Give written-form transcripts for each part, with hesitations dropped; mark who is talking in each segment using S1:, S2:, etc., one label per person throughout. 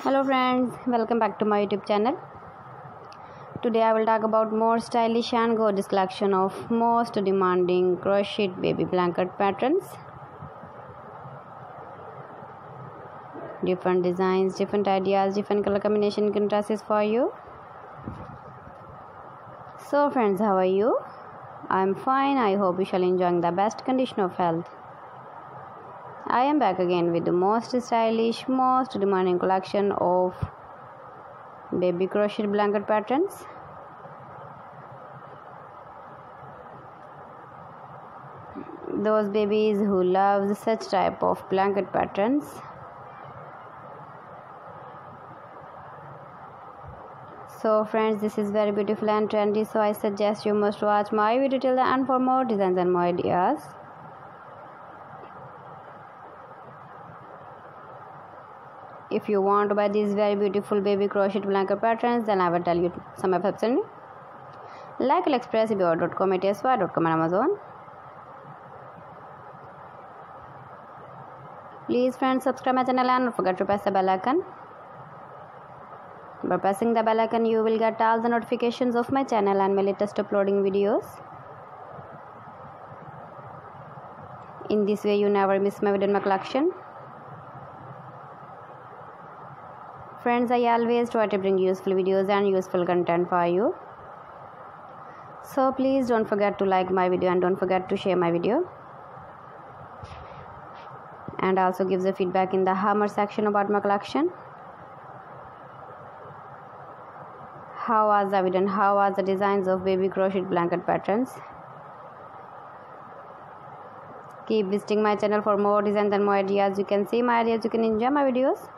S1: Hello friends, welcome back to my YouTube channel. Today I will talk about more stylish and gorgeous collection of most demanding crocheted baby blanket patterns. Different designs, different ideas, different color combination contrasts for you. So friends, how are you? I am fine. I hope you shall enjoy the best condition of health. I am back again with the most stylish, most demanding collection of baby crocheted blanket patterns. Those babies who love such type of blanket patterns. So friends, this is very beautiful and trendy, so I suggest you must watch my video till the end for more designs and more ideas. If you want to buy these very beautiful baby crochet blanket patterns, then I will tell you some websites only. Like AliExpress, eBay.com, ATSY.com and Amazon. Please friends, subscribe my channel and don't forget to press the bell icon. By pressing the bell icon, you will get all the notifications of my channel and my latest uploading videos. In this way, you never miss my video in my collection. Friends, I always try to bring useful videos and useful content for you. So please don't forget to like my video and don't forget to share my video. And also give the feedback in the hammer section about my collection. How was the video and how was the designs of baby crochet blanket patterns? Keep visiting my channel for more designs and more ideas. You can see my ideas, you can enjoy my videos.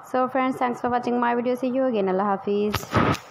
S1: So friends, thanks for watching my video. See you again. Allah Hafiz.